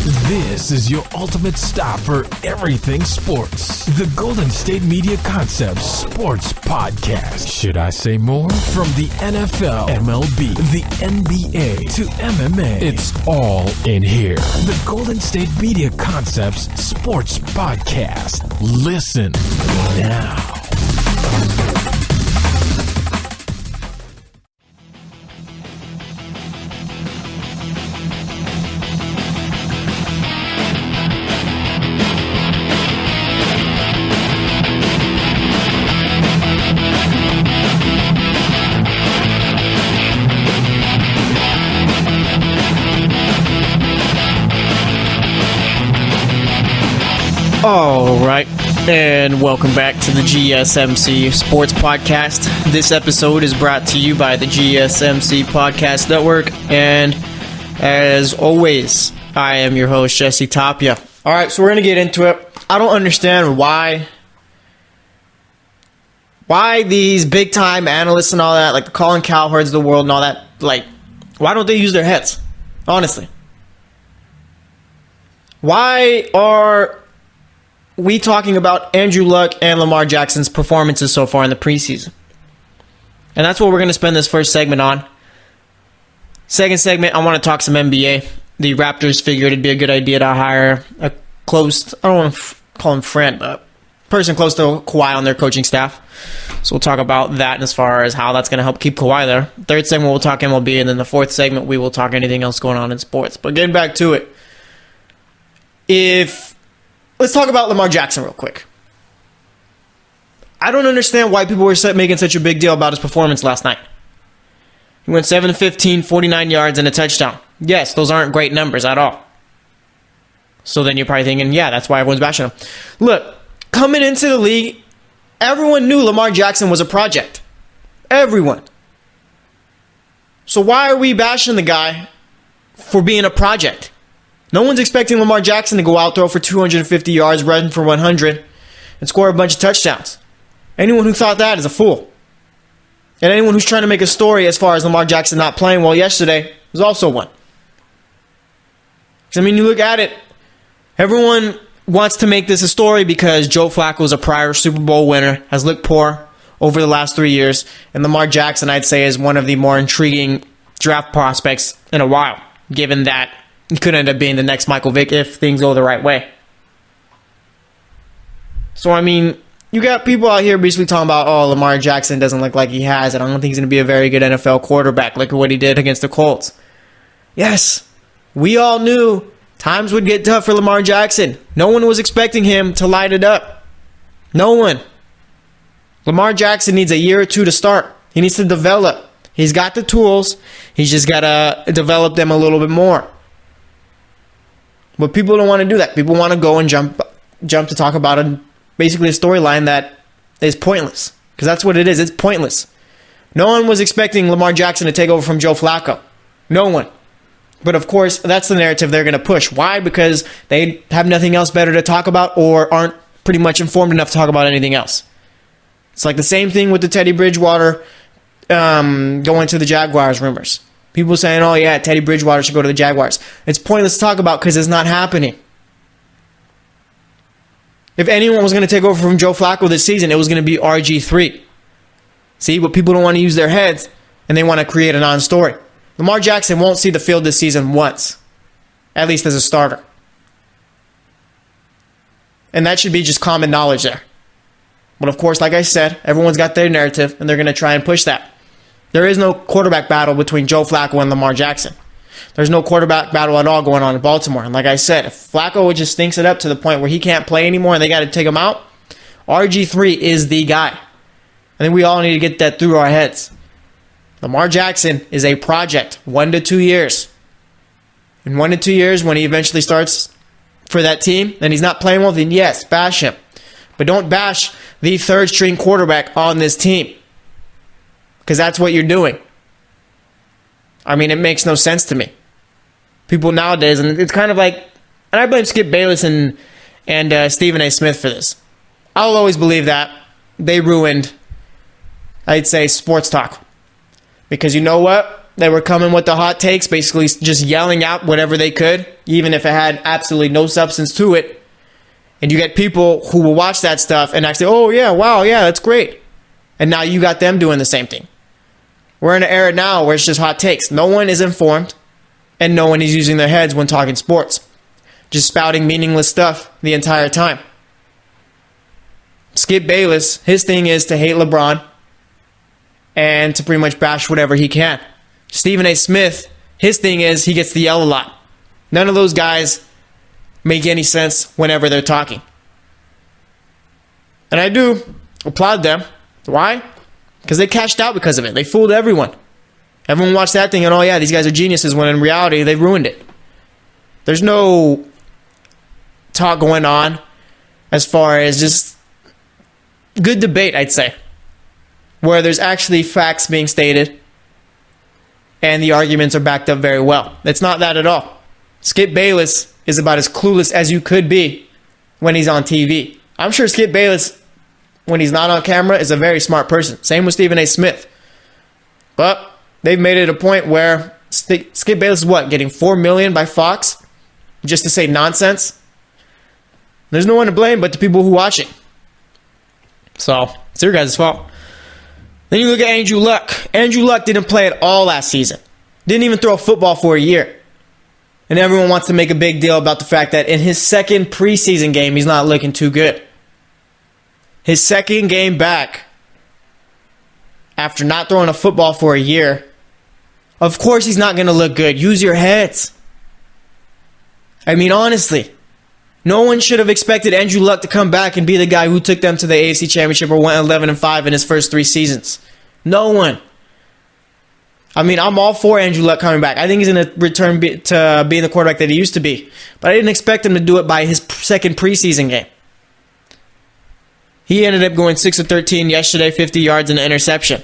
This is your ultimate stop for everything sports. The Golden State Media Concepts Sports Podcast. Should I say more? From the NFL, MLB, the NBA to MMA, it's all in here. The Golden State Media Concepts Sports Podcast. Listen now. All right, and welcome back to the GSMC Sports Podcast. This episode is brought to you by the GSMC Podcast Network, and as always, I am your host, Jesse Tapia. All right, so we're going to get into it. I don't understand why these big-time analysts and all that, like the Colin Cowherds of the world and all that, like, why don't they use their heads? Honestly. Why are we talking about Andrew Luck and Lamar Jackson's performances so far in the preseason? And that's what we're going to spend this first segment on. Second segment, I want to talk some NBA. The Raptors figured it'd be a good idea to hire a close, I don't want to call him friend, but person close to Kawhi on their coaching staff. So we'll talk about that and as far as how that's going to help keep Kawhi there. Third segment, we'll talk MLB, and then the fourth segment, we will talk anything else going on in sports. But getting back to it, let's talk about Lamar Jackson real quick. I don't understand why people were making such a big deal about his performance last night. He went 7-15, 49 yards, and a touchdown. Yes, those aren't great numbers at all. So then you're probably thinking, yeah, that's why everyone's bashing him. Look, coming into the league, everyone knew Lamar Jackson was a project. Everyone. So why are we bashing the guy for being a project? No one's expecting Lamar Jackson to go out, throw for 250 yards, run for 100, and score a bunch of touchdowns. Anyone who thought that is a fool. And anyone who's trying to make a story as far as Lamar Jackson not playing well yesterday is also one. I mean, you look at it, everyone wants to make this a story because Joe Flacco is a prior Super Bowl winner, has looked poor over the last 3 years, and Lamar Jackson, I'd say, is one of the more intriguing draft prospects in a while, given that he could end up being the next Michael Vick if things go the right way. So, I mean, you got people out here basically talking about, oh, Lamar Jackson doesn't look like he has it. I don't think he's going to be a very good NFL quarterback. Look at what he did against the Colts. Yes, we all knew times would get tough for Lamar Jackson. No one was expecting him to light it up. No one. Lamar Jackson needs a year or two to start. He needs to develop. He's got the tools. He's just got to develop them a little bit more. But people don't want to do that. People want to go and jump to talk about basically a storyline that is pointless. Because that's what it is. It's pointless. No one was expecting Lamar Jackson to take over from Joe Flacco. No one. But of course, that's the narrative they're going to push. Why? Because they have nothing else better to talk about or aren't pretty much informed enough to talk about anything else. It's like the same thing with the Teddy Bridgewater going to the Jaguars rumors. People saying, oh yeah, Teddy Bridgewater should go to the Jaguars. It's pointless to talk about because it's not happening. If anyone was going to take over from Joe Flacco this season, it was going to be RG3. See, but people don't want to use their heads and they want to create a non-story. Lamar Jackson won't see the field this season once, at least as a starter. And that should be just common knowledge there. But of course, like I said, everyone's got their narrative and they're going to try and push that. There is no quarterback battle between Joe Flacco and Lamar Jackson. There's no quarterback battle at all going on in Baltimore. And like I said, if Flacco just stinks it up to the point where he can't play anymore and they got to take him out, RG3 is the guy. I think we all need to get that through our heads. Lamar Jackson is a project, 1 to 2 years. In 1 to 2 years, when he eventually starts for that team and he's not playing well, then yes, bash him. But don't bash the third string quarterback on this team. Because that's what you're doing. I mean, it makes no sense to me. People nowadays, and it's kind of like, and I blame Skip Bayless and Stephen A. Smith for this. I'll always believe that they ruined, I'd say, sports talk. Because you know what? They were coming with the hot takes, basically just yelling out whatever they could, even if it had absolutely no substance to it. And you get people who will watch that stuff and actually, oh yeah, wow, yeah, that's great. And now you got them doing the same thing. We're in an era now where it's just hot takes. No one is informed, and no one is using their heads when talking sports. Just spouting meaningless stuff the entire time. Skip Bayless, his thing is to hate LeBron and to pretty much bash whatever he can. Stephen A. Smith, his thing is he gets to yell a lot. None of those guys make any sense whenever they're talking. And I do applaud them. Why? Because they cashed out because of it. They fooled everyone. Everyone watched that thing and, oh yeah, these guys are geniuses, when in reality, they ruined it. There's no talk going on as far as just good debate, I'd say, where there's actually facts being stated and the arguments are backed up very well. It's not that at all. Skip Bayless is about as clueless as you could be when he's on TV. I'm sure Skip Bayless, when he's not on camera, is a very smart person. Same with Stephen A. Smith. But they've made it a point where Skip Bayless is what? Getting $4 million by Fox just to say nonsense? There's no one to blame but the people who watch it. So, it's your guys' fault. Then you look at Andrew Luck. Andrew Luck didn't play at all last season. Didn't even throw a football for a year. And everyone wants to make a big deal about the fact that in his second preseason game, he's not looking too good. His second game back, after not throwing a football for a year, of course he's not going to look good. Use your heads. I mean, honestly, no one should have expected Andrew Luck to come back and be the guy who took them to the AFC Championship or went 11-5 in his first 3 seasons. No one. I mean, I'm all for Andrew Luck coming back. I think he's going to return to being the quarterback that he used to be. But I didn't expect him to do it by his second preseason game. He ended up going 6 of 13 yesterday, 50 yards and an interception.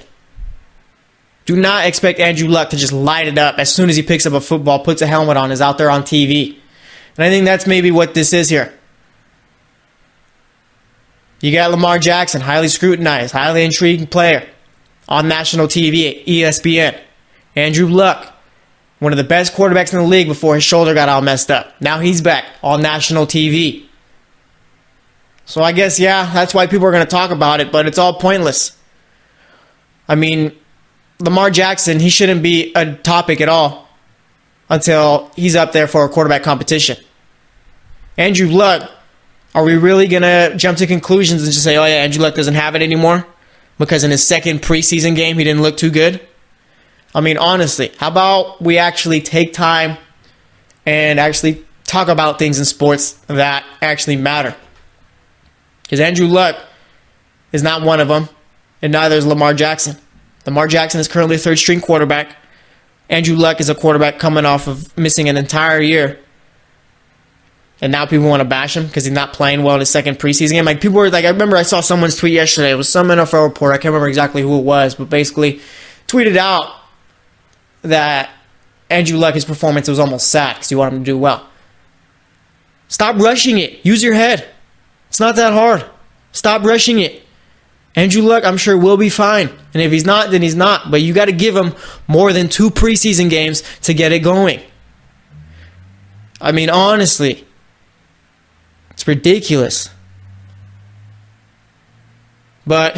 Do not expect Andrew Luck to just light it up as soon as he picks up a football, puts a helmet on, is out there on TV. And I think that's maybe what this is here. You got Lamar Jackson, highly scrutinized, highly intriguing player on national TV, ESPN. Andrew Luck, one of the best quarterbacks in the league before his shoulder got all messed up. Now he's back on national TV. So I guess, yeah, that's why people are going to talk about it, but it's all pointless. I mean, Lamar Jackson, he shouldn't be a topic at all until he's up there for a quarterback competition. Andrew Luck, are we really going to jump to conclusions and just say, oh yeah, Andrew Luck doesn't have it anymore because in his second preseason game he didn't look too good? I mean, honestly, how about we actually take time and actually talk about things in sports that actually matter? Because Andrew Luck is not one of them, and neither is Lamar Jackson. Lamar Jackson is currently a third-string quarterback. Andrew Luck is a quarterback coming off of missing an entire year. And now people want to bash him because he's not playing well in his second preseason game. Like, people were like, I remember I saw someone's tweet yesterday. It was some NFL reporter. I can't remember exactly who it was, but basically tweeted out that Andrew Luck, his performance was almost sad because you want him to do well. Stop rushing it. Use your head. It's not that hard. Stop rushing it. Andrew Luck, I'm sure, will be fine. And if he's not, then he's not. But you got to give him more than 2 preseason games to get it going. I mean, honestly, it's ridiculous. But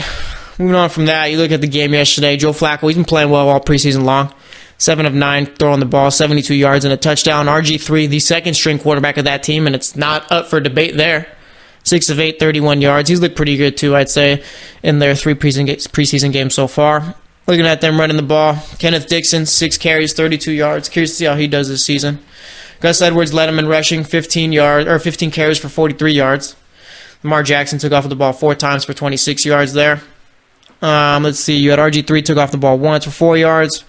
moving on from that, you look at the game yesterday. Joe Flacco, he's been playing well all preseason long. 7 of 9 throwing the ball, 72 yards and a touchdown. RG3, the second-string quarterback of that team, and it's not up for debate there. 6 of 8, 31 yards. He's looked pretty good, too, I'd say, in their 3 preseason games so far. Looking at them running the ball. Kenneth Dixon, 6 carries, 32 yards. Curious to see how he does this season. Gus Edwards led him in rushing, 15 carries for 43 yards. Lamar Jackson took off the ball 4 times for 26 yards there. Let's see. You had RG3 took off the ball once for 4 yards.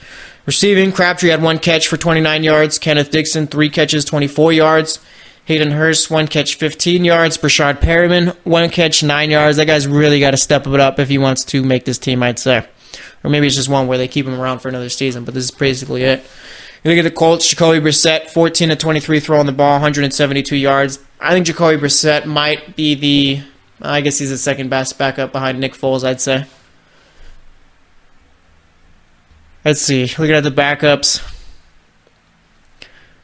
Receiving, Crabtree had 1 catch for 29 yards. Kenneth Dixon, 3 catches, 24 yards. Hayden Hurst, 1 catch, 15 yards. Brashard Perriman, 1 catch, 9 yards. That guy's really got to step it up if he wants to make this team, I'd say. Or maybe it's just one where they keep him around for another season, but this is basically it. You look at the Colts, Jacoby Brissett, 14 of 23 throwing the ball, 172 yards. I think Jacoby Brissett might be I guess he's the second best backup behind Nick Foles, I'd say. Let's see. Looking at the backups.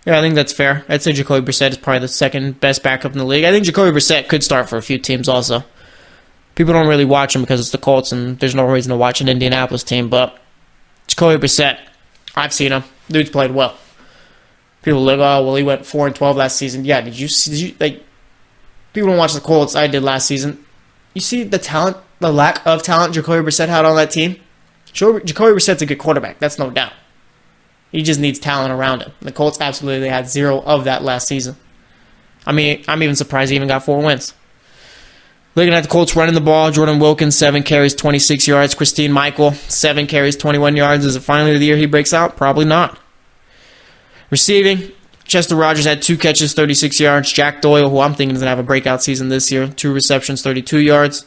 Yeah, I think that's fair. I'd say Jacoby Brissett is probably the second best backup in the league. I think Jacoby Brissett could start for a few teams also. People don't really watch him because it's the Colts, and there's no reason to watch an Indianapolis team, but Jacoby Brissett, I've seen him. Dude's played well. People look, oh, well, he went 4-12 last season. Yeah, did you like, people don't watch the Colts. I did last season. You see the talent, the lack of talent Jacoby Brissett had on that team? Jacoby Brissett's a good quarterback. That's no doubt. He just needs talent around him. The Colts absolutely had zero of that last season. I mean, I'm even surprised he even got 4 wins. Looking at the Colts running the ball, Jordan Wilkins, 7 carries, 26 yards. Christine Michael, 7 carries, 21 yards. Is it finally the year he breaks out? Probably not. Receiving, Chester Rogers had 2 catches, 36 yards. Jack Doyle, who I'm thinking is going to have a breakout season this year, 2 receptions, 32 yards.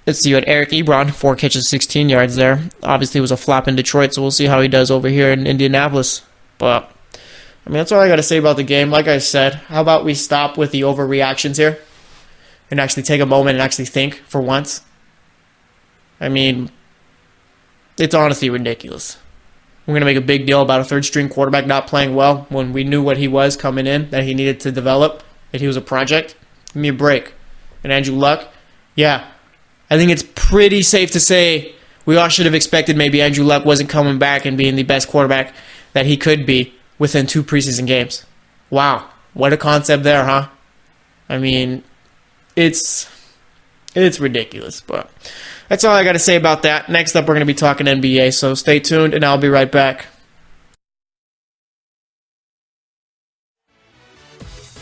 Let's see, you had Eric Ebron, 4 catches, 16 yards there. Obviously, it was a flop in Detroit, so we'll see how he does over here in Indianapolis. But, I mean, that's all I got to say about the game. Like I said, how about we stop with the overreactions here and actually take a moment and actually think for once? I mean, it's honestly ridiculous. We're going to make a big deal about a third-string quarterback not playing well when we knew what he was coming in, that he needed to develop, that he was a project. Give me a break. And Andrew Luck, yeah, I think it's pretty safe to say we all should have expected maybe Andrew Luck wasn't coming back and being the best quarterback that he could be within 2 preseason games. Wow, what a concept there, huh? I mean, it's ridiculous, but that's all I got to say about that. Next up, we're going to be talking NBA, so stay tuned, and I'll be right back.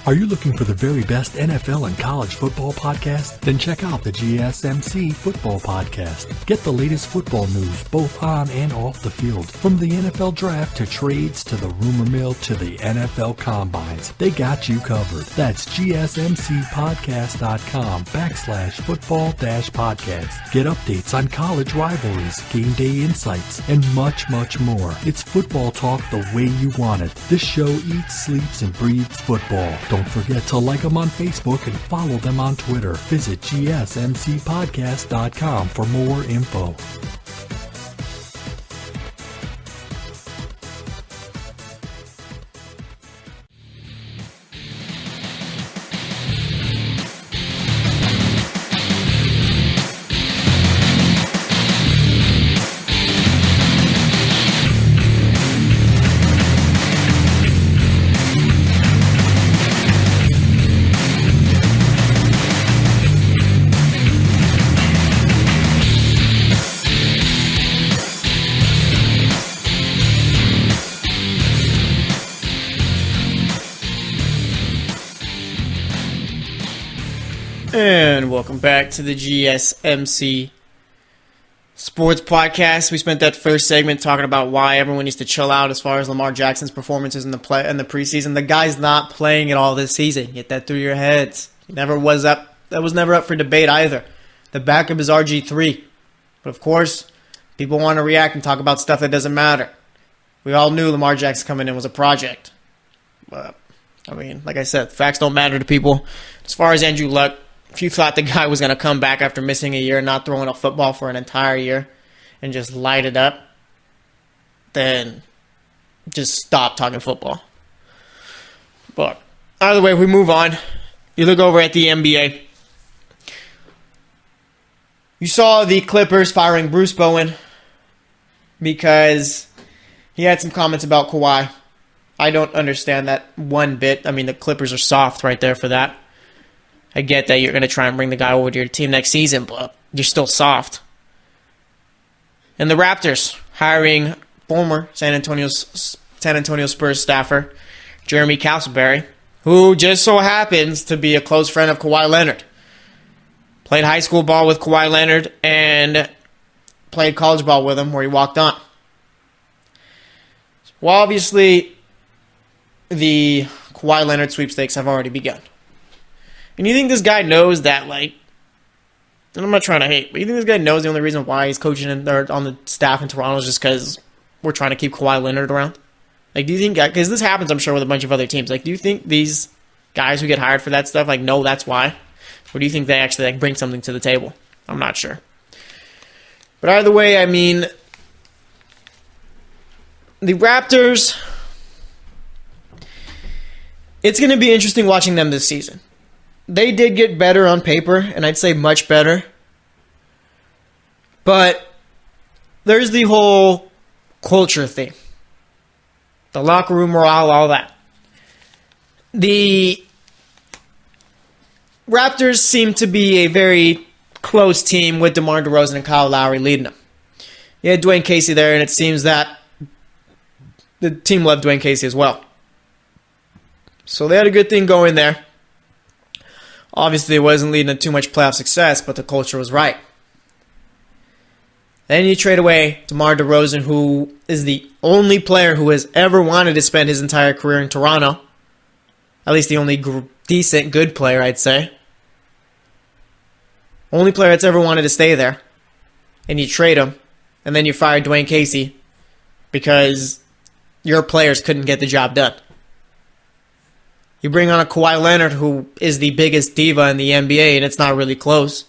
Are you looking for the very best NFL and college football podcast? Then check out the GSMC Football Podcast. Get the latest football news both on and off the field. From the NFL Draft to trades to the rumor mill to the NFL Combines, they got you covered. That's GSMCpodcast.com/football-podcast. Get updates on college rivalries, game day insights, and much, much more. It's football talk the way you want it. This show eats, sleeps, and breathes football. Don't forget to like them on Facebook and follow them on Twitter. Visit GSMCpodcast.com for more info. And welcome back to the GSMC Sports Podcast. We spent that first segment talking about why everyone needs to chill out as far as Lamar Jackson's performances in the preseason. The guy's not playing at all this season. Get that through your heads. That was never up for debate either. The backup is RG3. But of course, people want to react and talk about stuff that doesn't matter. We all knew Lamar Jackson coming in was a project. But, I mean, like I said, facts don't matter to people. As far as Andrew Luck, if you thought the guy was going to come back after missing a year, not throwing a football for an entire year, and just light it up, then just stop talking football. But either way, we move on. You look over at the NBA. You saw the Clippers firing Bruce Bowen because he had some comments about Kawhi. I don't understand that one bit. I mean, the Clippers are soft right there for that. I get that you're going to try and bring the guy over to your team next season, but you're still soft. And the Raptors hiring former San Antonio Spurs staffer Jeremy Castleberry, who just so happens to be a close friend of Kawhi Leonard. Played high school ball with Kawhi Leonard and played college ball with him where he walked on. Well, obviously, the Kawhi Leonard sweepstakes have already begun. And you think this guy knows that, like, and I'm not trying to hate, but you think this guy knows the only reason why he's coaching on the staff in Toronto is just because we're trying to keep Kawhi Leonard around? Like, do you think, because this happens, I'm sure, with a bunch of other teams, like, do you think these guys who get hired for that stuff, like, know that's why? Or do you think they actually, like, bring something to the table? I'm not sure. But either way, I mean, the Raptors, it's going to be interesting watching them this season. They did get better on paper, and I'd say much better. But there's the whole culture thing. The locker room morale, all that. The Raptors seem to be a very close team with DeMar DeRozan and Kyle Lowry leading them. You had Dwayne Casey there, and it seems that the team loved Dwayne Casey as well. So they had a good thing going there. Obviously, it wasn't leading to too much playoff success, but the culture was right. Then you trade away DeMar DeRozan, who is the only player who has ever wanted to spend his entire career in Toronto. At least the only decent, good player, I'd say. Only player that's ever wanted to stay there. And you trade him. And then you fire Dwayne Casey because your players couldn't get the job done. You bring on a Kawhi Leonard, who is the biggest diva in the NBA, and it's not really close.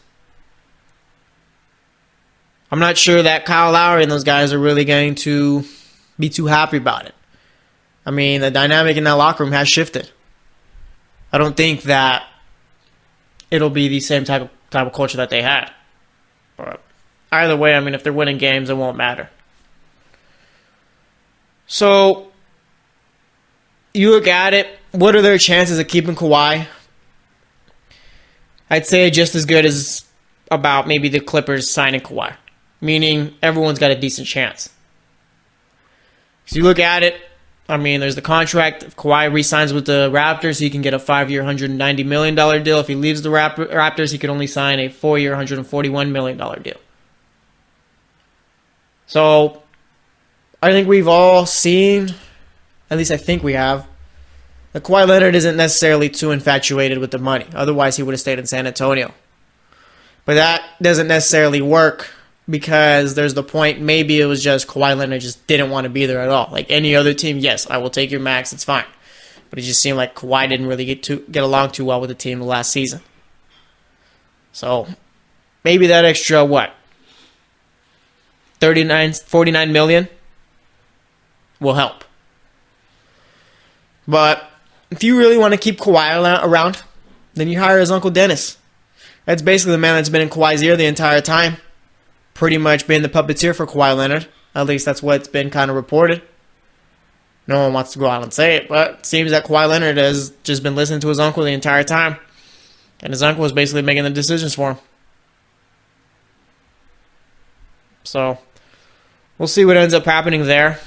I'm not sure that Kyle Lowry and those guys are really going to be too happy about it. I mean, the dynamic in that locker room has shifted. I don't think that it'll be the same type of culture that they had. But either way, I mean, if they're winning games, it won't matter. So, you look at it, what are their chances of keeping Kawhi? I'd say just as good as about maybe the Clippers signing Kawhi. Meaning, everyone's got a decent chance. So you look at it, I mean, there's the contract. If Kawhi re-signs with the Raptors, he can get a 5-year, $190 million deal. If he leaves the Raptors, he can only sign a 4-year, $141 million deal. So, I think we've all seen, at least I think we have, that Kawhi Leonard isn't necessarily too infatuated with the money. Otherwise, he would have stayed in San Antonio. But that doesn't necessarily work because there's the point, maybe it was just Kawhi Leonard just didn't want to be there at all. Like any other team, yes, I will take your max, it's fine. But it just seemed like Kawhi didn't really get along too well with the team the last season. So, maybe that extra, what? 49 million will help. But if you really want to keep Kawhi around, then you hire his Uncle Dennis. That's basically the man that's been in Kawhi's ear the entire time. Pretty much been the puppeteer for Kawhi Leonard. At least that's what's been kind of reported. No one wants to go out and say it, but it seems that Kawhi Leonard has just been listening to his uncle the entire time. And his uncle was basically making the decisions for him. So, we'll see what ends up happening there.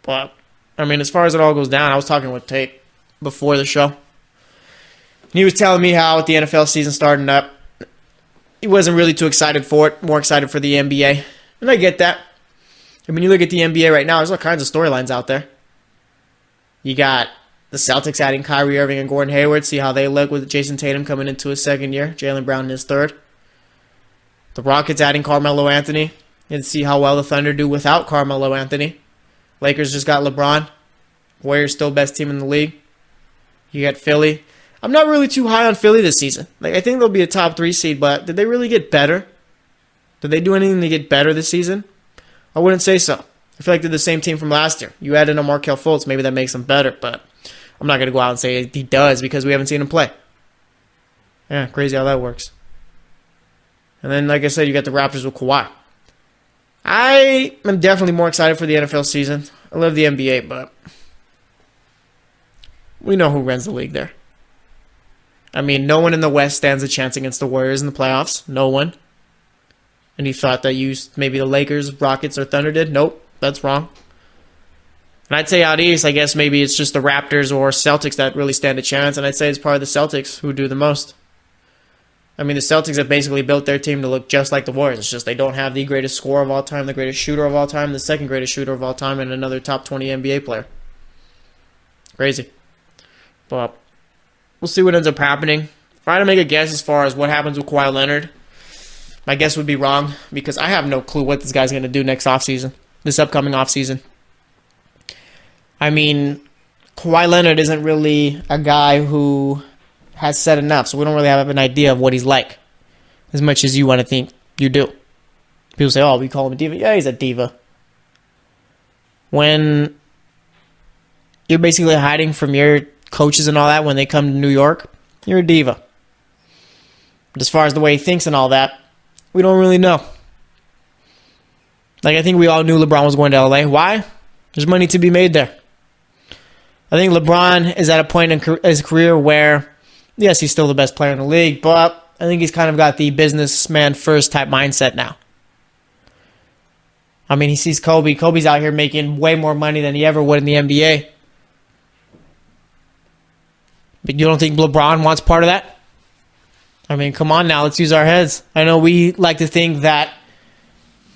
But, I mean, as far as it all goes down, I was talking with Tate before the show. And he was telling me how with the NFL season starting up, he wasn't really too excited for it, more excited for the NBA. And I get that. I mean, you look at the NBA right now, there's all kinds of storylines out there. You got the Celtics adding Kyrie Irving and Gordon Hayward, see how they look with Jason Tatum coming into his second year, Jaylen Brown in his third. The Rockets adding Carmelo Anthony, and see how well the Thunder do without Carmelo Anthony. Lakers just got LeBron. Warriors still best team in the league. You got Philly. I'm not really too high on Philly this season. Like, I think they'll be a top 3 seed, but did they really get better? Did they do anything to get better this season? I wouldn't say so. I feel like they're the same team from last year. You added a Markelle Fultz, maybe that makes them better, but I'm not going to go out and say he does because we haven't seen him play. Yeah, crazy how that works. And then, like I said, you got the Raptors with Kawhi. I am definitely more excited for the NFL season. I love the NBA, but we know who runs the league there. I mean, no one in the West stands a chance against the Warriors in the playoffs. No one. And you thought that maybe the Lakers, Rockets, or Thunder did? Nope, that's wrong. And I'd say out east, I guess maybe it's just the Raptors or Celtics that really stand a chance, and I'd say it's probably the Celtics who do the most. I mean, the Celtics have basically built their team to look just like the Warriors. It's just they don't have the greatest scorer of all time, the greatest shooter of all time, the second greatest shooter of all time, and another top 20 NBA player. Crazy. But we'll see what ends up happening. If I had to make a guess as far as what happens with Kawhi Leonard, my guess would be wrong because I have no clue what this guy's going to do this upcoming offseason. I mean, Kawhi Leonard isn't really a guy who has said enough, so we don't really have an idea of what he's like as much as you want to think you do. People say, oh, we call him a diva. Yeah, he's a diva. when you're basically hiding from your coaches and all that when they come to New York, you're a diva. But as far as the way he thinks and all that, we don't really know. Like, I think we all knew LeBron was going to LA. Why? There's money to be made there. I think LeBron is at a point in his career where, yes, he's still the best player in the league, but I think he's kind of got the businessman first type mindset now. I mean, he sees Kobe. Kobe's out here making way more money than he ever would in the NBA. But you don't think LeBron wants part of that? I mean, come on now. Let's use our heads. I know we like to think that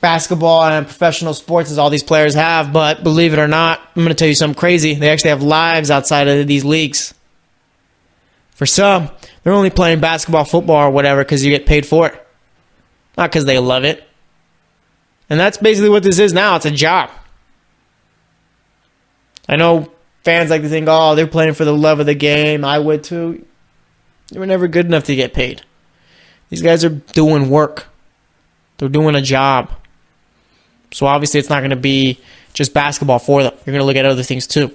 basketball and professional sports is all these players have, but believe it or not, I'm going to tell you something crazy. They actually have lives outside of these leagues. For some, they're only playing basketball, football, or whatever because you get paid for it. Not because they love it. And that's basically what this is now. It's a job. I know fans like to think, oh, they're playing for the love of the game. I would too. They were never good enough to get paid. These guys are doing work. They're doing a job. So obviously it's not going to be just basketball for them. You're going to look at other things too.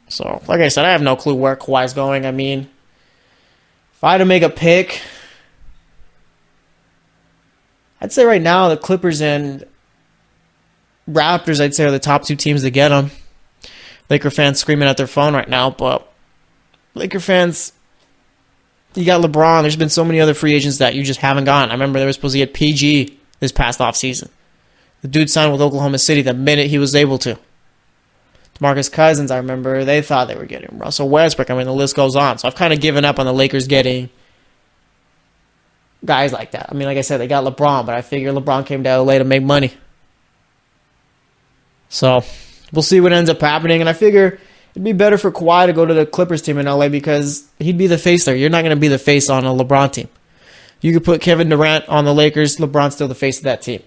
So, like I said, I have no clue where Kawhi's going. I mean, if I had to make a pick, I'd say right now the Clippers and Raptors, I'd say, are the top two teams to get him. Laker fans screaming at their phone right now, but Laker fans, you got LeBron. There's been so many other free agents that you just haven't gotten. I remember they were supposed to get PG this past offseason. The dude signed with Oklahoma City the minute he was able to. DeMarcus Cousins, I remember, they thought they were getting Russell Westbrook. I mean, the list goes on. So I've kind of given up on the Lakers getting guys like that. I mean, like I said, they got LeBron, but I figure LeBron came to LA to make money. So we'll see what ends up happening. And I figure it'd be better for Kawhi to go to the Clippers team in LA because he'd be the face there. You're not going to be the face on a LeBron team. You could put Kevin Durant on the Lakers. LeBron's still the face of that team.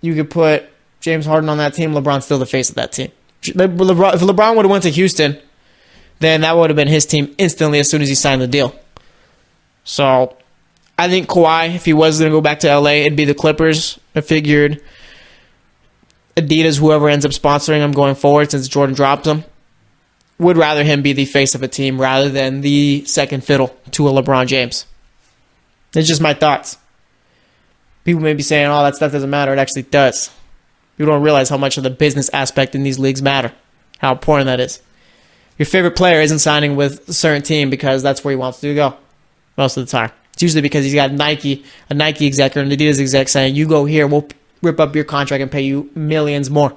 You could put James Harden on that team. LeBron's still the face of that team. If LeBron would have went to Houston, then that would have been his team instantly as soon as he signed the deal. So I think Kawhi, if he was going to go back to LA, it'd be the Clippers. I figured Adidas, whoever ends up sponsoring him going forward since Jordan dropped him, would rather him be the face of a team rather than the second fiddle to a LeBron James. It's just my thoughts. People may be saying, oh, that stuff doesn't matter. It actually does. People don't realize how much of the business aspect in these leagues matter, how important that is. Your favorite player isn't signing with a certain team because that's where he wants to go most of the time. It's usually because he's got a Nike exec or an Adidas exec saying, you go here, we'll rip up your contract and pay you millions more.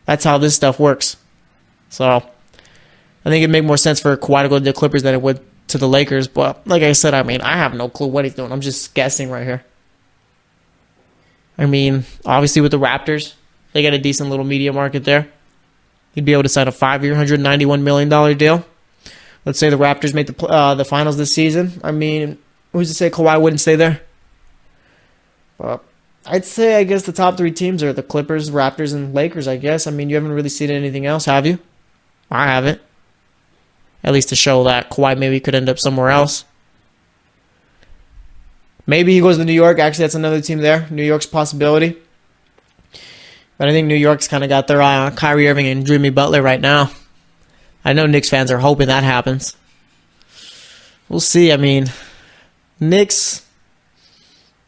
That's how this stuff works. So I think it'd make more sense for Kawhi to go to the Clippers than it would to the Lakers. But like I said, I mean, I have no clue what he's doing. I'm just guessing right here. I mean, obviously with the Raptors, they got a decent little media market there. He'd be able to sign a 5-year, $191 million deal. Let's say the Raptors make the finals this season. I mean, who's to say Kawhi wouldn't stay there? Well, I'd say, I guess, the top three teams are the Clippers, Raptors, and Lakers, I guess. I mean, you haven't really seen anything else, have you? I haven't. At least to show that Kawhi maybe could end up somewhere else. Maybe he goes to New York. Actually, that's another team there. New York's a possibility. But I think New York's kind of got their eye on Kyrie Irving and Jimmy Butler right now. I know Knicks fans are hoping that happens. We'll see. I mean, Knicks,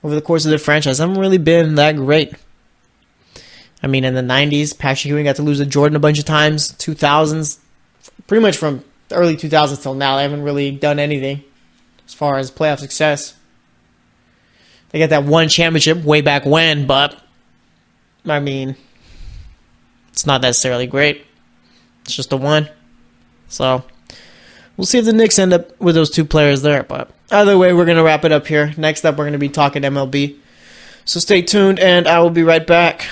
over the course of their franchise, haven't really been that great. I mean, in the 90s, Patrick Ewing got to lose to Jordan a bunch of times. 2000s, pretty much from the early 2000s till now, they haven't really done anything as far as playoff success. They got that one championship way back when, but, I mean, it's not necessarily great. It's just a one. So, we'll see if the Knicks end up with those two players there. But either way, we're going to wrap it up here. Next up, we're going to be talking MLB. So stay tuned, and I will be right back.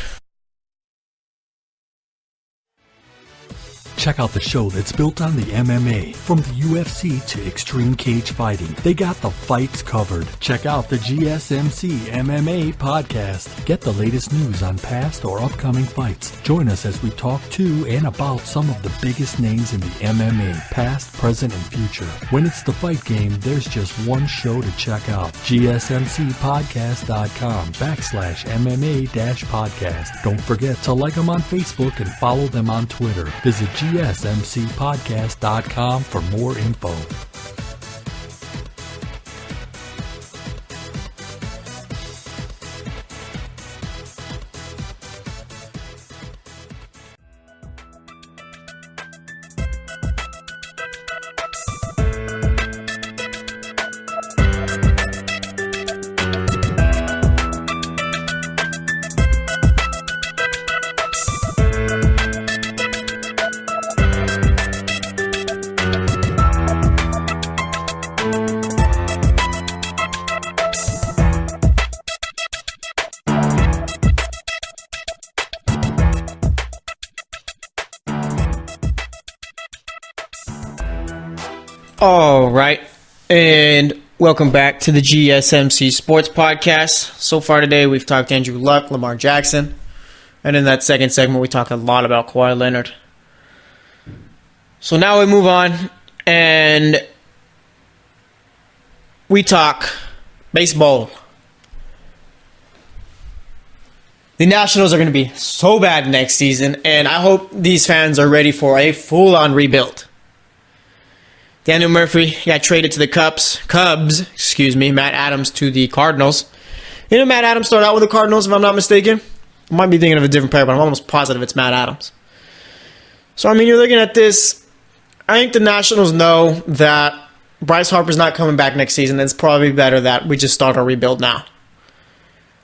Check out the show that's built on the MMA. From the UFC to extreme cage fighting, they got the fights covered. Check out the GSMC MMA podcast. Get the latest news on past or upcoming fights. Join us as we talk to and about some of the biggest names in the MMA, past, present, and future. When it's the fight game, there's just one show to check out. GSMCpodcast.com/MMA-podcast. Don't forget to like them on Facebook and follow them on Twitter. Visit GSMCpodcast.com for more info. All right, and welcome back to the GSMC Sports Podcast. So far today, we've talked Andrew Luck, Lamar Jackson, and in that second segment, we talked a lot about Kawhi Leonard. So now we move on, and we talk baseball. The Nationals are going to be so bad next season, and I hope these fans are ready for a full-on rebuild. Daniel Murphy got traded to the Cubs. Matt Adams to the Cardinals. Matt Adams started out with the Cardinals, if I'm not mistaken. I might be thinking of a different player, but I'm almost positive it's Matt Adams. So, you're looking at this. I think the Nationals know that Bryce Harper's not coming back next season. It's probably better that we just start our rebuild now.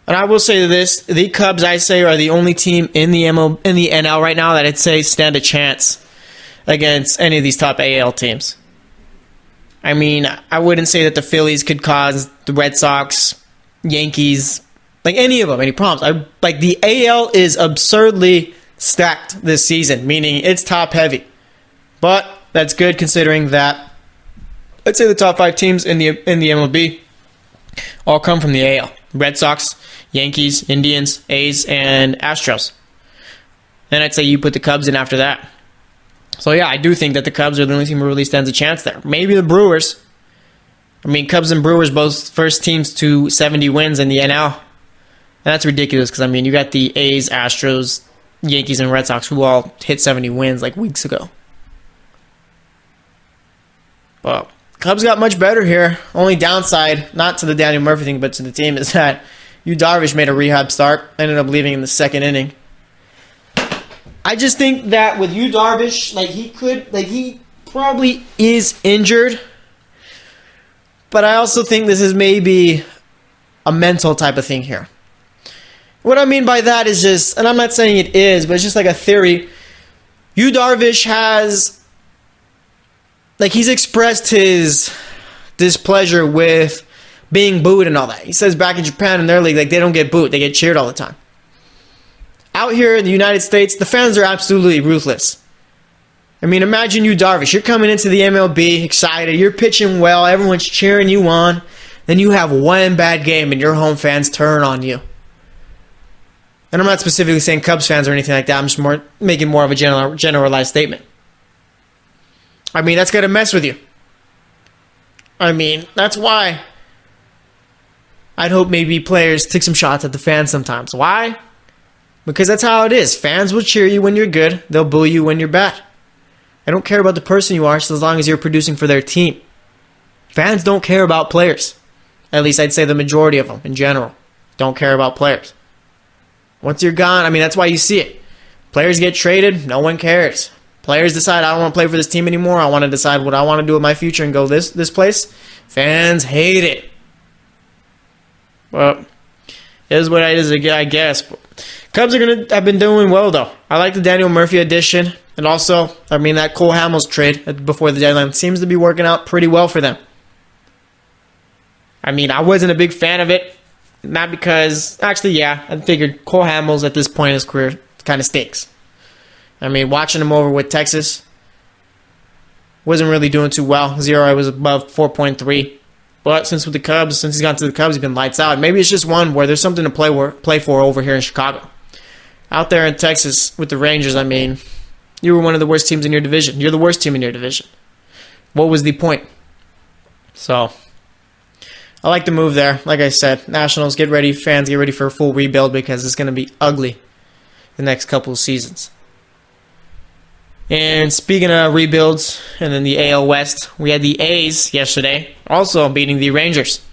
And I will say this. The Cubs, I say, are the only team in the NL right now that I'd say stand a chance against any of these top AL teams. I wouldn't say that the Phillies could cause the Red Sox, Yankees, any of them, any problems. The AL is absurdly stacked this season, meaning it's top heavy. But that's good considering that I'd say the top 5 teams in the MLB all come from the AL. Red Sox, Yankees, Indians, A's, and Astros. Then I'd say you put the Cubs in after that. So, yeah, I do think that the Cubs are the only team who really stands a chance there. Maybe the Brewers. Cubs and Brewers both first teams to 70 wins in the NL. And that's ridiculous because, you got the A's, Astros, Yankees, and Red Sox who all hit 70 wins weeks ago. Well, Cubs got much better here. Only downside, not to the Daniel Murphy thing, but to the team, is that Yu Darvish made a rehab start, ended up leaving in the second inning. I just think that with Yu Darvish, he probably is injured. But I also think this is maybe a mental type of thing here. What I mean by that is just, and I'm not saying it is, but it's just a theory. Yu Darvish has, he's expressed his displeasure with being booed and all that. He says back in Japan in their league, they don't get booed, they get cheered all the time. Out here in the United States, the fans are absolutely ruthless. Imagine Yu Darvish. You're coming into the MLB excited. You're pitching well. Everyone's cheering you on. Then you have one bad game and your home fans turn on you. And I'm not specifically saying Cubs fans or anything like that. I'm just making more of a generalized statement. That's going to mess with you. That's why I'd hope maybe players take some shots at the fans sometimes. Why? Because that's how it is. Fans will cheer you when you're good. They'll boo you when you're bad. I don't care about the person you are, so as long as you're producing for their team. Fans don't care about players. At least I'd say the majority of them, in general, don't care about players. Once you're gone, that's why you see it. Players get traded, no one cares. Players decide, I don't want to play for this team anymore. I want to decide what I want to do with my future and go this place. Fans hate it. Well, it is what it is, I guess. Cubs have been doing well, though. I like the Daniel Murphy addition. And also, that Cole Hamels trade before the deadline seems to be working out pretty well for them. I wasn't a big fan of it. Not because, actually, yeah, I figured Cole Hamels at this point in his career kind of stinks. Watching him over with Texas, Wasn't really doing too well. 0 was above 4.3. But since he's gone to the Cubs, he's been lights out. Maybe it's just one where there's something to play for over here in Chicago. Out there in Texas with the Rangers, I mean, you were one of the worst teams in your division. You're the worst team in your division. What was the point? So, I like the move there. Like I said, Nationals, get ready. Fans, get ready for a full rebuild because it's going to be ugly the next couple of seasons. And speaking of rebuilds, and then the AL West, we had the A's yesterday, also beating the Rangers.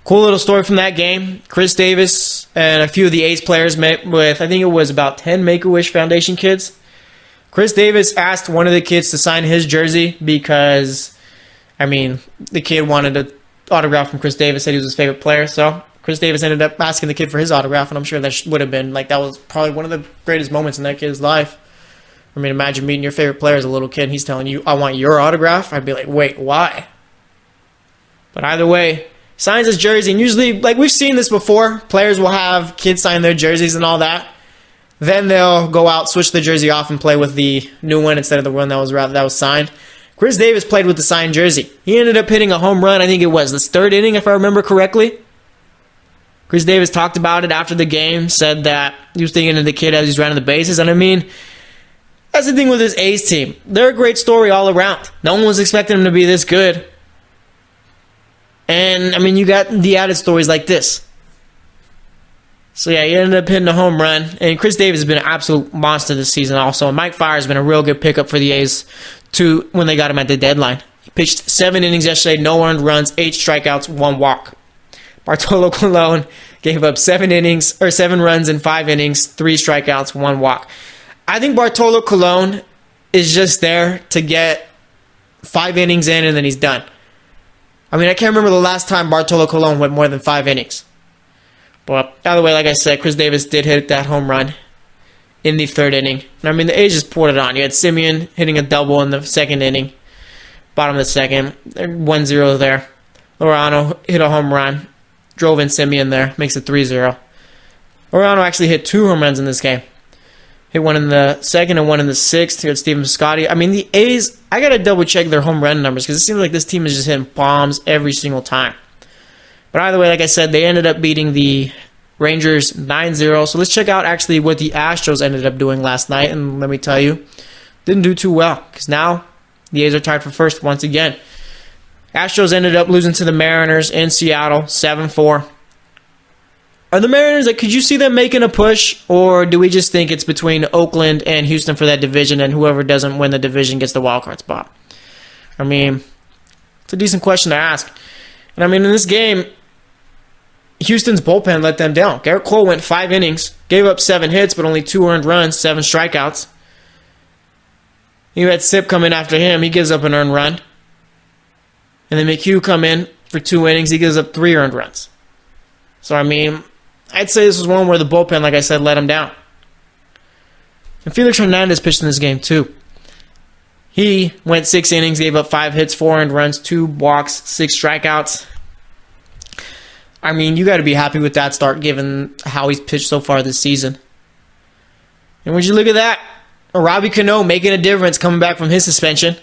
Cool little story from that game. Chris Davis and a few of the A's players met with, I think it was about 10 Make-A-Wish Foundation kids. Chris Davis asked one of the kids to sign his jersey because, the kid wanted an autograph from Chris Davis, said he was his favorite player. So Chris Davis ended up asking the kid for his autograph, and I'm sure that would have been, that was probably one of the greatest moments in that kid's life. Imagine meeting your favorite player as a little kid and he's telling you, I want your autograph. I'd be like, wait, why? But either way, signs his jersey. And usually, we've seen this before, players will have kids sign their jerseys and all that. Then they'll go out, switch the jersey off, and play with the new one instead of the one that was signed. Chris Davis played with the signed jersey. He ended up hitting a home run, I think it was the third inning, if I remember correctly. Chris Davis talked about it after the game, said that he was thinking of the kid as he's running the bases. And that's the thing with this A's team. They're a great story all around. No one was expecting them to be this good. And, you got the added stories like this. So, yeah, he ended up hitting a home run. And Chris Davis has been an absolute monster this season also. And Mike Fiers has been a real good pickup for the A's when they got him at the deadline. He pitched 7 innings yesterday, no earned runs, 8 strikeouts, 1 walk. Bartolo Colon gave up 7 runs in 5 innings, 3 strikeouts, 1 walk. I think Bartolo Colon is just there to get 5 innings in and then he's done. I can't remember the last time Bartolo Colon went more than 5 innings. But either way, like I said, Chris Davis did hit that home run in the 3rd inning. The A's just poured it on. You had Simeon hitting a double in the 2nd inning, bottom of the 2nd, 1-0 there. Lorano hit a home run, drove in Simeon there, makes it 3-0. Lorano actually hit 2 home runs in this game. Hit one in the 2nd and one in the 6th. He had Steven Piscotty. The A's, I got to double check their home run numbers because it seems like this team is just hitting bombs every single time. But either way, like I said, they ended up beating the Rangers 9-0. So let's check out actually what the Astros ended up doing last night. And let me tell you, didn't do too well because now the A's are tied for first once again. Astros ended up losing to the Mariners in Seattle 7-4. Are the Mariners, could you see them making a push, or do we just think it's between Oakland and Houston for that division, and whoever doesn't win the division gets the wild card spot? It's a decent question to ask. And in this game, Houston's bullpen let them down. Garrett Cole went 5 innings, gave up 7 hits, but only 2 earned runs, 7 strikeouts. You had Sip come in after him. He gives up an earned run. And then McHugh come in for 2 innings. He gives up 3 earned runs. So, I'd say this was one where the bullpen, like I said, let him down. And Felix Hernandez pitched in this game, too. He went 6 innings, gave up 5 hits, 4 earned runs, 2 walks, 6 strikeouts. You got to be happy with that start given how he's pitched so far this season. And would you look at that? Robbie Cano making a difference coming back from his suspension.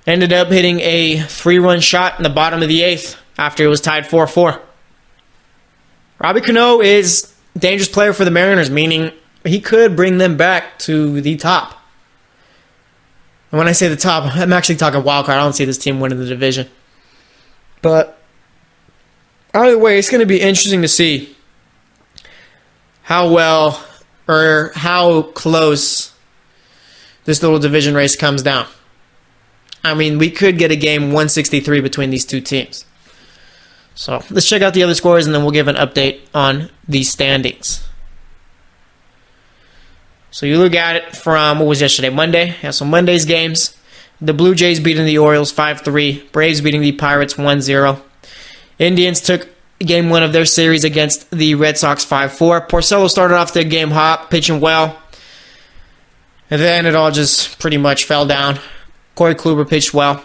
Ended up hitting a 3-run shot in the bottom of the 8th after it was tied 4-4. Robbie Cano is a dangerous player for the Mariners, meaning he could bring them back to the top. And when I say the top, I'm actually talking wild card. I don't see this team winning the division. But either way, it's going to be interesting to see how well or how close this little division race comes down. We could get a game 163 between these two teams. So let's check out the other scores, and then we'll give an update on the standings. So you look at it from, what was yesterday? Monday. Yeah, so Monday's games. The Blue Jays beating the Orioles 5-3. Braves beating the Pirates 1-0. Indians took game 1 of their series against the Red Sox 5-4. Porcello started off the game hot, pitching well. And then it all just pretty much fell down. Corey Kluber pitched well.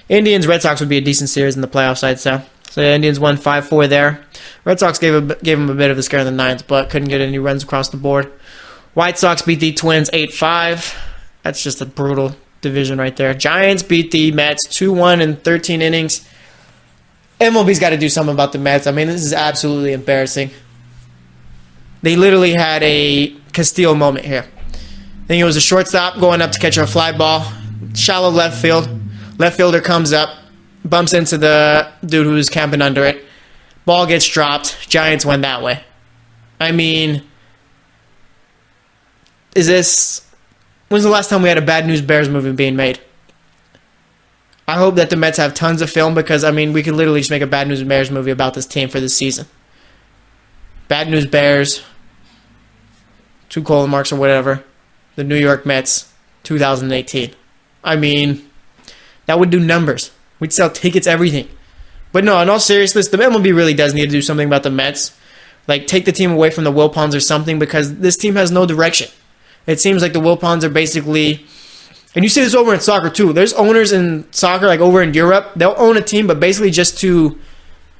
Indians-Red Sox would be a decent series in the playoffs, I'd say. So the Indians won 5-4 there. Red Sox gave them a bit of a scare in the ninth, but couldn't get any runs across the board. White Sox beat the Twins 8-5. That's just a brutal division right there. Giants beat the Mets 2-1 in 13 innings. MLB's got to do something about the Mets. I mean, this is absolutely embarrassing. They literally had a Castillo moment here. I think it was a shortstop going up to catch a fly ball. Shallow left field. Left fielder comes up, bumps into the dude who's camping under it. Ball gets dropped. Giants win that way. I mean, when's the last time we had a Bad News Bears movie being made? I hope that the Mets have tons of film because, I mean, we could literally just make a Bad News Bears movie about this team for this season. Bad News Bears, 2 colon marks or whatever, the New York Mets, 2018. I mean, that would do numbers. We'd sell tickets, everything. But no, in all seriousness, the MLB really does need to do something about the Mets. Like, take the team away from the Wilpons or something because this team has no direction. It seems like the Wilpons are basically... And you see this over in soccer, too. There's owners in soccer, like over in Europe. They'll own a team, but basically just to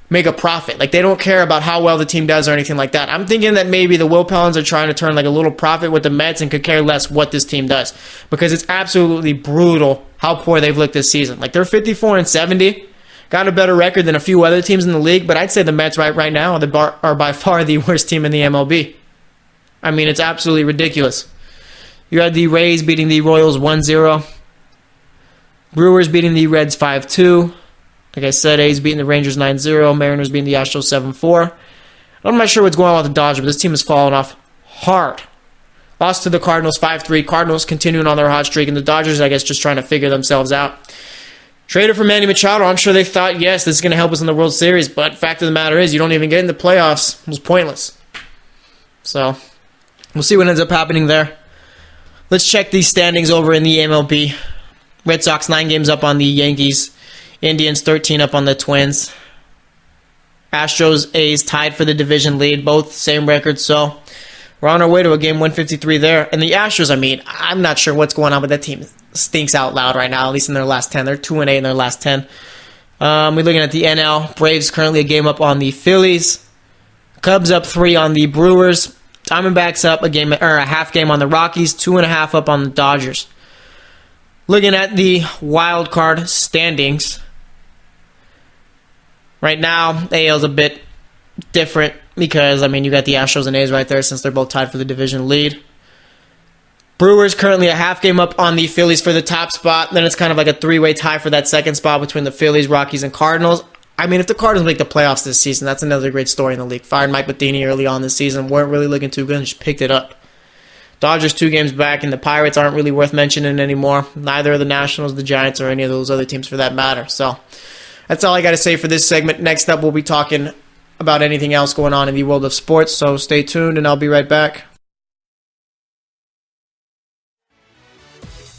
make a profit. Like, they don't care about how well the team does or anything like that. I'm thinking that maybe the Wilpons are trying to turn like a little profit with the Mets and could care less what this team does. Because it's absolutely brutal how poor they've looked this season. Like, they're 54-70. Got a better record than a few other teams in the league, but I'd say the Mets right now are by far the worst team in the MLB. I mean, it's absolutely ridiculous. You had the Rays beating the Royals 1-0. Brewers beating the Reds 5-2. Like I said, A's beating the Rangers 9-0. Mariners beating the Astros 7-4. I'm not sure what's going on with the Dodgers, but this team has fallen off hard. Lost to the Cardinals 5-3. Cardinals continuing on their hot streak, and the Dodgers, I guess, just trying to figure themselves out. Traded for Manny Machado. I'm sure they thought, yes, this is going to help us in the World Series, but fact of the matter is, you don't even get in the playoffs. It was pointless. So, we'll see what ends up happening there. Let's check these standings over in the MLB. Red Sox 9 games up on the Yankees. Indians 13 up on the Twins. Astros, A's tied for the division lead. Both same record, so we're on our way to a game 153 there. And the Astros, I mean, I'm not sure what's going on, but that team stinks out loud right now, at least in their last 10. They're 2-8 in their last 10. We're looking at the NL. Braves currently a game up on the Phillies. Cubs up 3 on the Brewers. Diamondbacks up a half game on the Rockies. 2.5 up on the Dodgers. Looking at the wild card standings. Right now, AL's a bit different because, I mean, you got the Astros and A's right there since they're both tied for the division lead. Brewers currently a half game up on the Phillies for the top spot. Then it's kind of like a 3-way tie for that second spot between the Phillies, Rockies, and Cardinals. I mean, if the Cardinals make the playoffs this season, that's another great story in the league. Fired Mike Matheny early on this season. Weren't really looking too good and just picked it up. Dodgers 2 games back, and the Pirates aren't really worth mentioning anymore. Neither are the Nationals, the Giants, or any of those other teams for that matter. So that's all I got to say for this segment. Next up, we'll be talking about anything else going on in the world of sports. So stay tuned, and I'll be right back.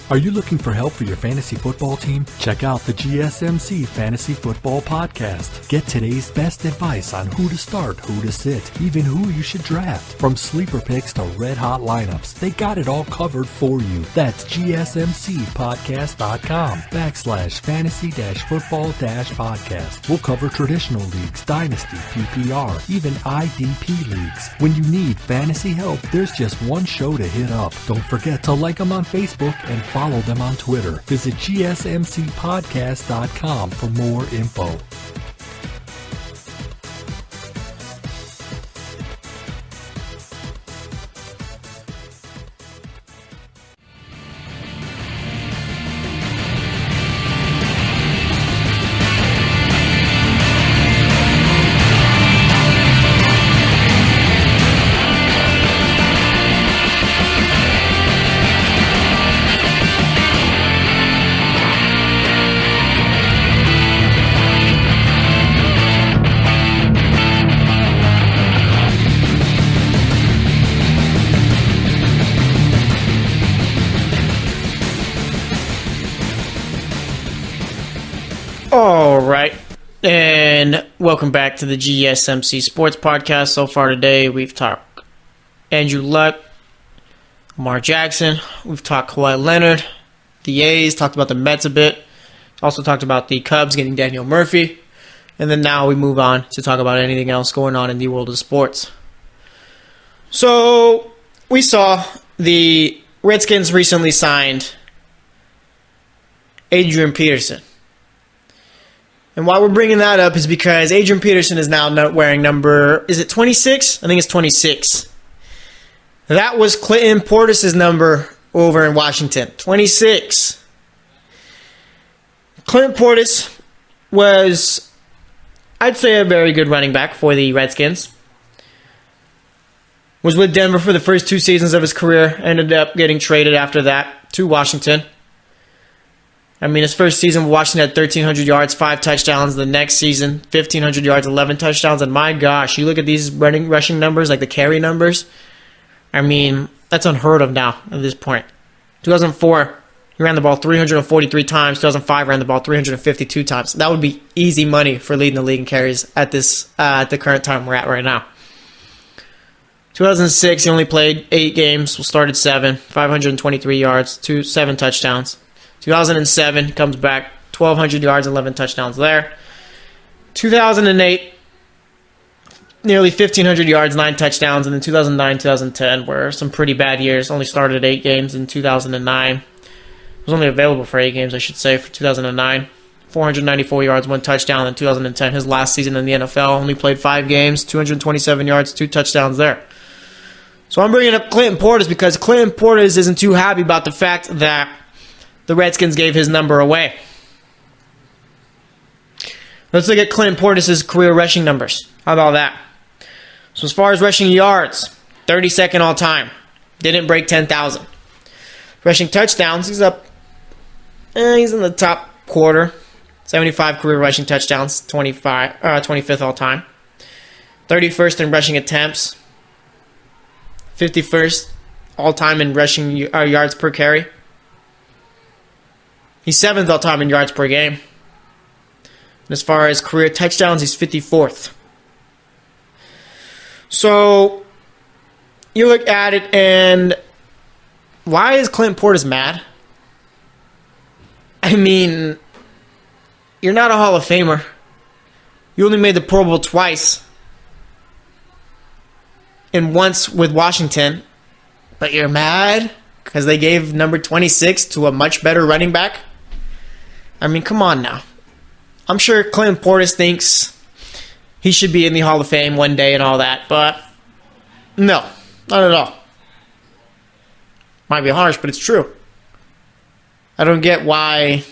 Are you looking for help for your fantasy football team? Check out the GSMC Fantasy Football Podcast. Get today's best advice on who to start, who to sit, even who you should draft. From sleeper picks to red-hot lineups, they got it all covered for you. That's GSMCpodcast.com/fantasy-football-podcast. We'll cover traditional leagues, dynasty, PPR, even IDP leagues. When you need fantasy help, there's just one show to hit up. Don't forget to like them on Facebook and follow them on Twitter. Visit GSMCpodcast.com for more info. All right, and welcome back to the GSMC Sports Podcast. So far today, we've talked Andrew Luck, Lamar Jackson, we've talked Kawhi Leonard, the A's, talked about the Mets a bit, also talked about the Cubs getting Daniel Murphy, and then now we move on to talk about anything else going on in the world of sports. So, we saw the Redskins recently signed Adrian Peterson. And why we're bringing that up is because Adrian Peterson is now wearing number, is it 26? I think it's 26. That was Clinton Portis' number over in Washington. 26. Clinton Portis was, I'd say, a very good running back for the Redskins. Was with Denver for the first 2 seasons of his career. Ended up getting traded after that to Washington. I mean, his first season with Washington had 1,300 yards, 5 touchdowns. The next season, 1,500 yards, 11 touchdowns. And my gosh, you look at these rushing numbers, like the carry numbers. I mean, that's unheard of now at this point. 2004, he ran the ball 343 times. 2005, ran the ball 352 times. That would be easy money for leading the league in carries at the current time we're at right now. 2006, he only played 8 games, started 7, 523 yards, 7 touchdowns. 2007, comes back, 1,200 yards, 11 touchdowns there. 2008, nearly 1,500 yards, 9 touchdowns. And then 2009, 2010 were some pretty bad years. Only started 8 games in 2009. Was only available for 8 games, I should say, for 2009. 494 yards, 1 touchdown in 2010. His last season in the NFL, only played 5 games, 227 yards, 2 touchdowns there. So I'm bringing up Clinton Portis because Clinton Portis isn't too happy about the fact that the Redskins gave his number away. Let's look at Clinton Portis' career rushing numbers. How about that? So as far as rushing yards, 32nd all time. Didn't break 10,000. Rushing touchdowns, he's up. He's in the top quarter. 75 career rushing touchdowns, 25th all time. 31st in rushing attempts. 51st all time in rushing yards per carry. He's 7th all time in yards per game. And as far as career touchdowns, he's 54th. So you look at it, and why is Clinton Portis mad? I mean, you're not a Hall of Famer. You only made the Pro Bowl twice. And once with Washington. But you're mad because they gave number 26 to a much better running back? I mean, come on now. I'm sure Clinton Portis thinks he should be in the Hall of Fame one day and all that, but no, not at all. Might be harsh, but it's true. I don't get why.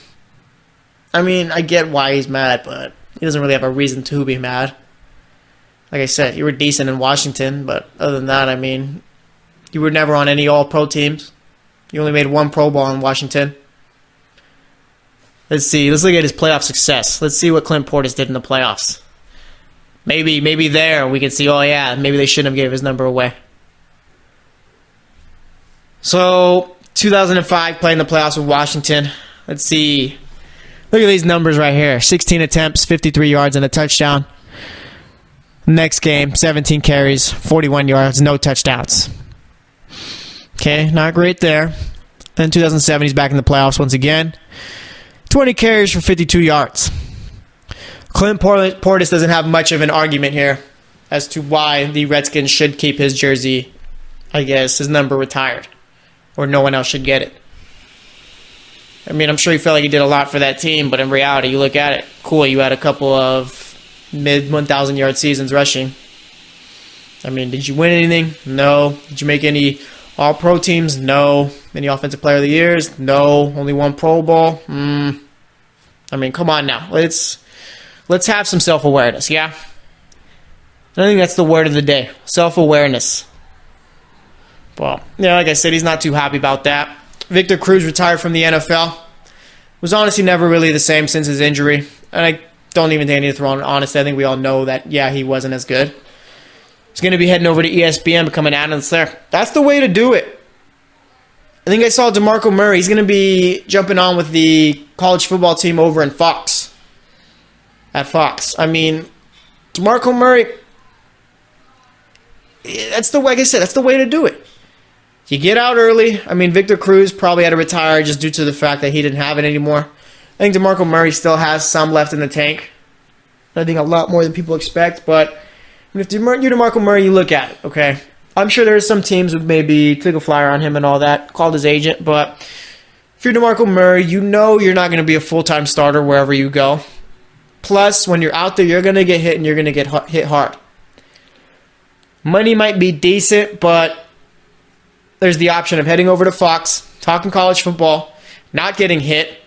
I mean, I get why he's mad, but he doesn't really have a reason to be mad. Like I said, you were decent in Washington, but other than that, I mean, you were never on any All-Pro teams. You only made 1 Pro Bowl in Washington. Let's see. Let's look at his playoff success. Let's see what Clinton Portis did in the playoffs. Maybe there we can see, oh yeah, maybe they shouldn't have gave his number away. So, 2005, playing the playoffs with Washington. Let's see. Look at these numbers right here. 16 attempts, 53 yards, and a touchdown. Next game, 17 carries, 41 yards, no touchdowns. Okay, not great there. Then 2007, he's back in the playoffs once again. 20 carries for 52 yards. Clinton Portis doesn't have much of an argument here as to why the Redskins should keep his jersey, I guess, his number retired. Or no one else should get it. I mean, I'm sure he felt like he did a lot for that team, but in reality, you look at it, cool, you had a couple of mid-1,000 yard seasons rushing. I mean, did you win anything? No. Did you make any All-Pro teams? No. Any Offensive Player of the Years? No. Only 1 Pro Bowl? I mean, come on now. Let's have some self-awareness, yeah? I think that's the word of the day. Self-awareness. Well, yeah, like I said, he's not too happy about that. Victor Cruz retired from the NFL. Was honestly never really the same since his injury. And I don't even think I need to throw on honest. I think we all know that, yeah, he wasn't as good. He's going to be heading over to ESPN, becoming an analyst there. That's the way to do it. I think I saw DeMarco Murray. He's going to be jumping on with the college football team over in Fox. At Fox. I mean, DeMarco Murray, that's the way, like I said, that's the way to do it. You get out early. I mean, Victor Cruz probably had to retire just due to the fact that he didn't have it anymore. I think DeMarco Murray still has some left in the tank. I think a lot more than people expect, but if you're DeMarco Murray, you look at it, okay? I'm sure there's some teams who maybe took a flyer on him and all that, called his agent, but if you're DeMarco Murray, you know you're not going to be a full-time starter wherever you go. Plus, when you're out there, you're going to get hit and you're going to get hit hard. Money might be decent, but there's the option of heading over to Fox, talking college football, not getting hit,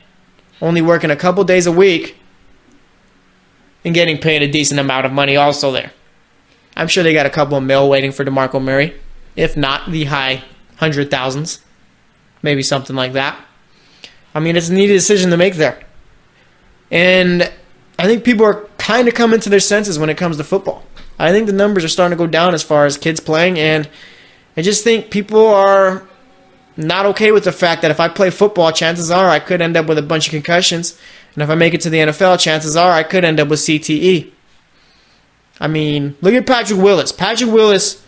only working a couple days a week, and getting paid a decent amount of money also there. I'm sure they got a couple of mil waiting for DeMarco Murray, if not the high 100,000s, maybe something like that. I mean, it's a needed decision to make there. And I think people are kind of coming to their senses when it comes to football. I think the numbers are starting to go down as far as kids playing, and I just think people are not okay with the fact that if I play football, chances are I could end up with a bunch of concussions, and if I make it to the NFL, chances are I could end up with CTE. I mean, look at Patrick Willis. Patrick Willis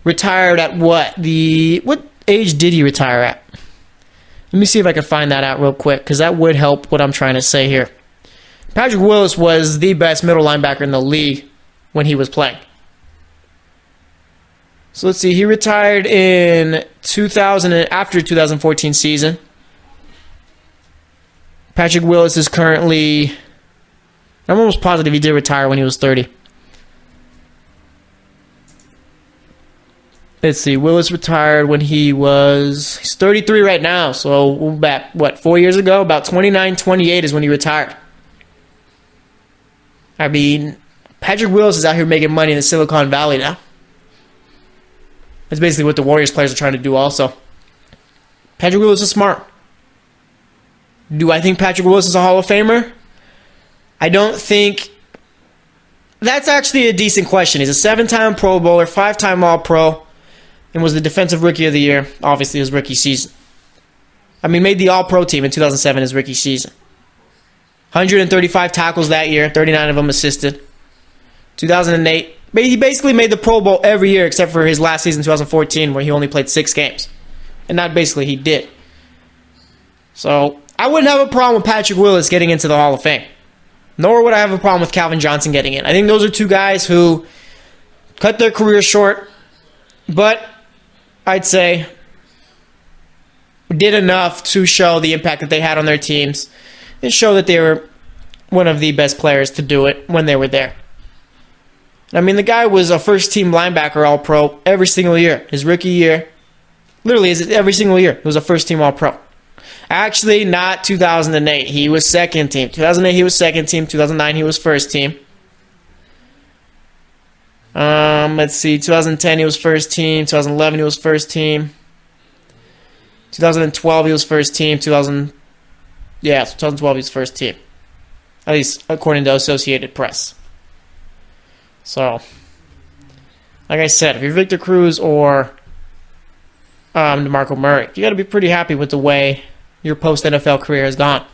retired at what? What age did he retire at? Let me see if I can find that out real quick, because that would help what I'm trying to say here. Patrick Willis was the best middle linebacker in the league when he was playing. So let's see. He retired in 2000 after 2014 season. Patrick Willis is currently, I'm almost positive he did retire when he was 30. Let's see. Willis retired when he's 33 right now. So back, 4 years ago? About 29, 28 is when he retired. I mean, Patrick Willis is out here making money in the Silicon Valley now. That's basically what the Warriors players are trying to do also. Patrick Willis is smart. Do I think Patrick Willis is a Hall of Famer? I don't think. That's actually a decent question. He's a 7-time Pro Bowler, 5-time All-Pro, and was the Defensive Rookie of the Year, obviously his rookie season. I mean, made the All-Pro team in 2007 his rookie season. 135 tackles that year, 39 of them assisted. 2008, he basically made the Pro Bowl every year except for his last season, 2014, where he only played 6 games. And not basically, he did. So, I wouldn't have a problem with Patrick Willis getting into the Hall of Fame. Nor would I have a problem with Calvin Johnson getting in. I think those are two guys who cut their career short, but I'd say did enough to show the impact that they had on their teams and show that they were one of the best players to do it when they were there. I mean, the guy was a first-team linebacker All-Pro every single year. His rookie year, literally every single year, he was a first-team All-Pro. Actually, not 2008. He was second team. 2008, he was second team. 2009, he was first team. Let's see. 2010, he was first team. 2011, he was first team. 2012, he was first team. 2012, he was first team. At least according to Associated Press. So, like I said, if you're Victor Cruz or DeMarco Murray, you got to be pretty happy with the way your post-NFL career has gone.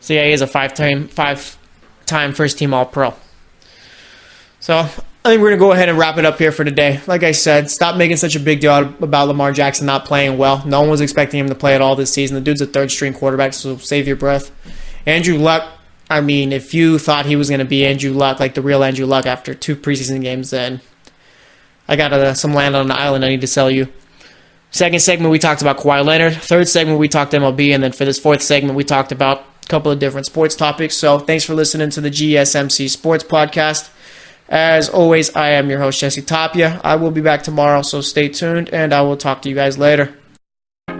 So yeah, he is a five-time first-team All-Pro. So I think we're going to go ahead and wrap it up here for today. Like I said, stop making such a big deal about Lamar Jackson not playing well. No one was expecting him to play at all this season. The dude's a third-string quarterback, so save your breath. Andrew Luck, I mean, if you thought he was going to be Andrew Luck, like the real Andrew Luck after 2 preseason games, then I got some land on an island I need to sell you. Second segment, we talked about Kawhi Leonard. Third segment, we talked MLB. And then for this fourth segment, we talked about a couple of different sports topics. So thanks for listening to the GSMC Sports Podcast. As always, I am your host, Jesse Tapia. I will be back tomorrow, so stay tuned, and I will talk to you guys later.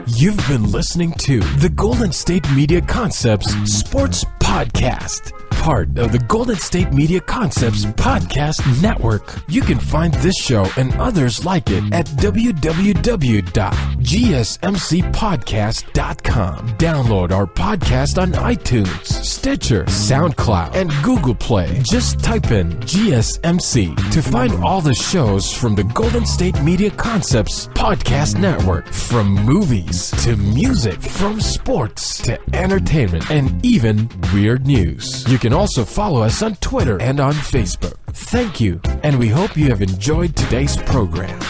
You've been listening to the Golden State Media Concepts Sports Podcast, part of the Golden State Media Concepts Podcast Network. You can find this show and others like it at www.gsmcpodcast.com. Download our podcast on iTunes, Stitcher, SoundCloud, and Google Play. Just type in GSMC to find all the shows from the Golden State Media Concepts Podcast Network. From movies to music, from sports to entertainment, and even weird news. You can also follow us on Twitter and on Facebook. Thank you, and we hope you have enjoyed today's program.